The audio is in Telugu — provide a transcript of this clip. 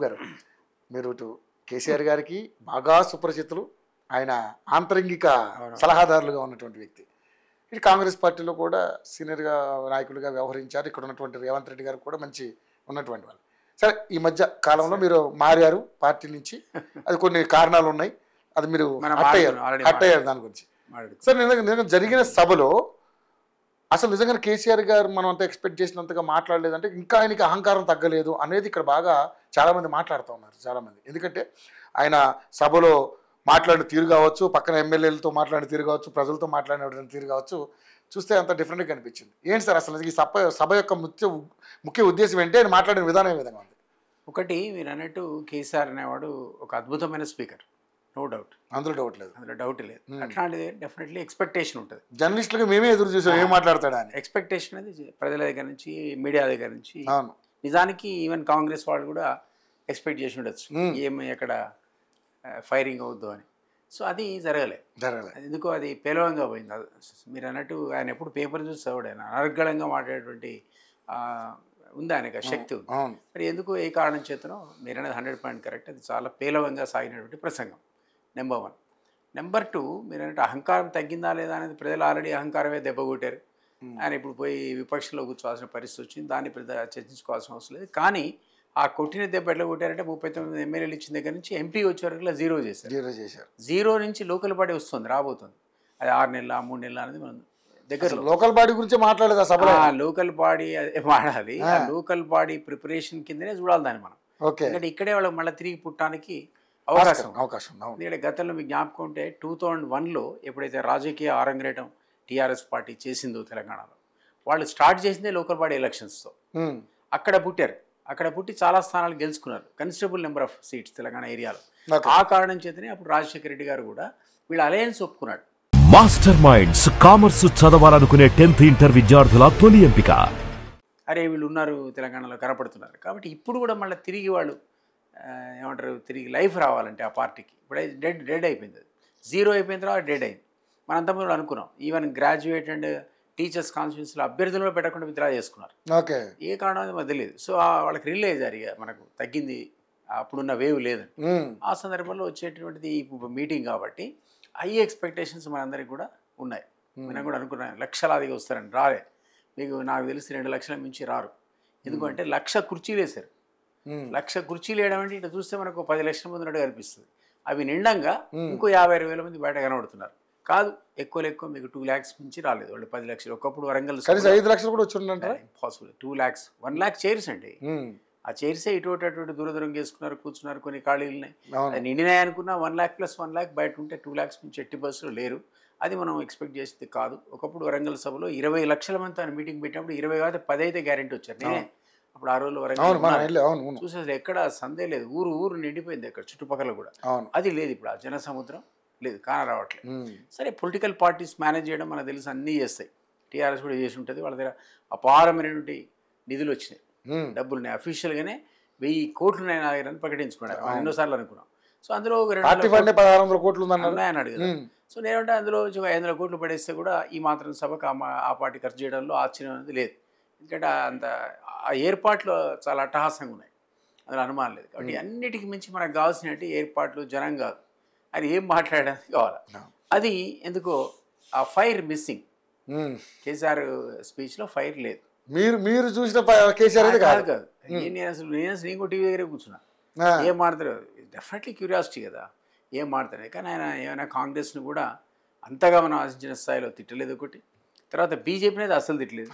గారు, మీరు ఇటు కేసీఆర్ గారికి బాగా సుపరిచితులు, ఆయన ఆంతరంగిక సలహాదారులుగా ఉన్నటువంటి వ్యక్తి. ఇటు కాంగ్రెస్ పార్టీలో కూడా సీనియర్గా నాయకుడిగా వ్యవహరించారు. ఇక్కడ ఉన్నటువంటి రేవంత్ రెడ్డి గారు కూడా మంచి ఉన్నటువంటి వాళ్ళు. సరే, ఈ మధ్య కాలంలో మీరు మారారు పార్టీ నుంచి, అది కొన్ని కారణాలు ఉన్నాయి, అది మీరు అట్టయ్యారు దాని గురించి. సరే, నిజంగా జరిగిన సభలో అసలు నిజంగా కేసీఆర్ గారు మనం అంత ఎక్స్పెక్ట్ చేసినంతగా మాట్లాడలేదంటే ఇంకా ఆయనకి అహంకారం తగ్గలేదు అనేది ఇక్కడ బాగా చాలామంది మాట్లాడుతూ ఉన్నారు. చాలామంది ఎందుకంటే ఆయన సభలో మాట్లాడిన తీరు కావచ్చు, పక్కన ఎమ్మెల్యేలతో మాట్లాడిన తీరు కావచ్చు, ప్రజలతో మాట్లాడిన తీరు కావచ్చు, చూస్తే అంత డిఫరెంట్గా కనిపించింది. ఏంటి సార్ అసలు ఈ సభ యొక్క ముఖ్య ఉద్దేశం ఏంటి, ఆయన మాట్లాడిన విధానం ఏ విధంగా ఉంది? ఒకటి, మీరు అన్నట్టు కేసీఆర్ అనేవాడు ఒక అద్భుతమైన స్పీకర్, నో డౌట్, అందులో డౌట్ లేదు, అందులో డౌట్ లేదు. అట్లాంటిది డెఫినెట్లీ ఎక్స్పెక్టేషన్ ఉంటుంది. జర్నలిస్టులుగా మేమే ఎదురు చూసాం ఏం మాట్లాడతాడా అని. ఎక్స్పెక్టేషన్ అనేది ప్రజల దగ్గర నుంచి, మీడియా దగ్గర నుంచి. నిజానికి ఈవెన్ కాంగ్రెస్ వాళ్ళు కూడా ఎక్స్పెక్ట్ చేసి ఉండొచ్చు ఏమి ఎక్కడ ఫైరింగ్ అవుద్దు అని. సో అది జరగలేదు. ఎందుకో అది పేలవంగా పోయింది. మీరు అన్నట్టు ఆయన ఎప్పుడు పేపర్ చూసి చదవడు, ఆయన అనర్గళంగా మాట్లాడేటువంటి ఉంది, ఆయనకు శక్తి ఉంది. మరి ఎందుకు ఏ కారణం చేతనో మీరు అనేది 100% కరెక్ట్, అది చాలా పేలవంగా సాగినటువంటి ప్రసంగం. నెంబర్ 1. నెంబర్ 2, మీరు అన్నట్టు అహంకారం తగ్గిందా లేదా అనేది ప్రజలు ఆల్రెడీ అహంకారమే దెబ్బ కొట్టారు. ఆయన ఇప్పుడు పోయి విపక్షంలో కూర్చోవాల్సిన పరిస్థితి వచ్చింది, దాన్ని చర్చించుకోవాల్సిన అవసరం లేదు. కానీ ఆ కొట్టిన దెబ్బ ఎట్లా కొట్టారంటే 39 ఎమ్మెల్యేలు ఇచ్చిన దగ్గర నుంచి ఎంపీ వచ్చే వరకు జీరో చేశారు. జీరో నుంచి లోకల్ బాడీ వస్తుంది, రాబోతుంది. అది 6 నెలల 3 నెలల అనేది మనం దగ్గర లోకల్ బాడీ గురించి మాట్లాడదు. సభలో లోకల్ బాడీ వాడాలి, ఆ లోకల్ బాడీ ప్రిపరేషన్ కిందనే చూడాలి దాన్ని మనం. ఎందుకంటే ఇక్కడే వాళ్ళకి మళ్ళీ తిరిగి పుట్టడానికి అవకాశం. ఎందుకంటే గతంలో మీకు జ్ఞాపకం ఉంటే 2001లో ఎప్పుడైతే రాజకీయ ఆరంగరేటం టీఆర్ఎస్ పార్టీ చేసిందో తెలంగాణలో, వాళ్ళు స్టార్ట్ చేసిందే లోకల్ బాడీ ఎలక్షన్స్తో. అక్కడ పుట్టి చాలా స్థానాలు గెలుచుకున్నారు, considerable number of seats Telangana ఏరియాలో. ఆ కారణం చేతనే అప్పుడు రాజశేఖర రెడ్డి గారు కూడా వీళ్ళ అలయన్స్ ఒప్పుకున్నాడు. మాస్టర్ మైండ్స్ కామర్స్ చదవాలనుకునే 10th ఇంటర్ విద్యార్థుల తొలి ఎంపిక. అరే వీళ్ళు ఉన్నారు తెలంగాణలో, కనపడుతున్నారు. కాబట్టి ఇప్పుడు కూడా మళ్ళీ తిరిగి వాళ్ళు ఏమంటారు, తిరిగి లైఫ్ రావాలంటే ఆ పార్టీకి ఇప్పుడే డెడ్ అయిపోయింది. అది జీరో అయిపోయిన తర్వాత డెడ్ అయింది. మనం అంతమంది అనుకున్నాం. ఈవెన్ గ్రాడ్యుయేట్ అండ్ టీచర్స్ కాన్స్టిట్యూన్సీలో అభ్యర్థులను పెట్టకుండా విత్డ్రా చేసుకున్నారు. ఏ కారణం అనేది మనకు తెలియదు. సో వాళ్ళకి రిలీజ్ అయ్యారు, మనకు తగ్గింది, అప్పుడున్న వేవ్ లేదని. ఆ సందర్భంలో వచ్చేటువంటిది ఇప్పుడు మీటింగ్ కాబట్టి హై ఎక్స్పెక్టేషన్స్ మనందరికి కూడా ఉన్నాయి. మనం కూడా అనుకున్నాం లక్షలాదిగా వస్తారని. రాలే. మీకు నాకు తెలిసి 2 లక్షల మించి రారు. ఎందుకంటే 1,00,000 కుర్చీలు వేశారు. 1,00,000 కుర్చీలు వేయడం అంటే ఇట్లా చూస్తే మనకు 10 లక్షల మంది ఉన్నట్టు కనిపిస్తుంది. అవి నిండంగా ఇంకో 50,000 మంది బయట కనబడుతున్నారు. కాదు, ఎక్కువ మీకు 2 lakhs మించి రాలేదు. వాళ్ళు 10 లక్షలు. ఒకప్పుడు వరంగల్ 5 లక్షలు కూడా వచ్చి ఇంపాసిబుల్. 2 lakhs, 1 lakh చైర్స్ అండి. ఆ చైర్సే ఇటువంటి దూరం వేసుకున్నారు, కూర్చున్నారు. కొన్ని ఖాళీలున్నాయి. అది నిండినాయి అనుకున్నా 1 lakh + 1 lakh బయట ఉంటే 2 lakhs నుంచి ఎట్టి బస్సులు లేరు. అది మనం ఎక్స్పెక్ట్ చేసేది కాదు. ఒకప్పుడు వరంగల్ సభలో 20 లక్షల మంది ఆయన మీటింగ్ పెట్టినప్పుడు 20 కాదు 10 అయితే గ్యారెంటీ వచ్చారు. నేనే అప్పుడు ఆ రోజుల్లో వరంగల్ చూసేది ఎక్కడ సందే లేదు. ఊరు నిండిపోయింది అక్కడ చుట్టుపక్కల కూడా. అది లేదు ఇప్పుడు. ఆ జన సముద్రం లేదు, కానరావట్లేదు. సరే, పొలిటికల్ పార్టీస్ మేనేజ్ చేయడం మనకు తెలుసు, అన్నీ చేస్తాయి. టీఆర్ఎస్ కూడా చేసి ఉంటుంది. వాళ్ళ దగ్గర అపారమైనటువంటి నిధులు వచ్చినాయి, డబ్బులు ఉన్నాయి. అఫీషియల్గానే 1000 కోట్లు ఉన్నాయి నా దగ్గర అని ప్రకటించుకున్నారు. ఎన్నోసార్లు అనుకున్నాం. సో అందులో 1600 కోట్లు ఉన్నాయని అడిగారు. సో నేనంటే అందులో 500 కోట్లు పడేస్తే కూడా ఈ మాత్రం సభకు ఆ పార్టీ ఖర్చు చేయడంలో ఆశ్చర్యం అనేది లేదు. ఎందుకంటే అంత ఆ ఏర్పాట్లు చాలా అట్టహాసంగా ఉన్నాయి, అందులో అనుమానం లేదు. కాబట్టి అన్నిటికీ మించి మనకు కావాల్సినట్టు ఏర్పాట్లు, జనం కాదు, అది ఏం మాట్లాడడానికి కావాలి. అది ఎందుకో ఆ ఫైర్ మిస్సింగ్. కేసీఆర్ స్పీచ్లో ఫైర్ లేదు. మీరు చూసిన కేసీఆర్ కాదు. నేను అసలు ఇంకో టీవీ దగ్గరే కూర్చున్నా. ఏం మాడతారు, డెఫినెట్లీ క్యూరియాసిటీ కదా, ఏం మాడతారు. కానీ ఆయన ఏమైనా కాంగ్రెస్ను కూడా అంతగా మనం ఆశించిన స్థాయిలో తిట్టలేదు ఒకటి. తర్వాత బీజేపీని అయితే అసలు తిట్టలేదు.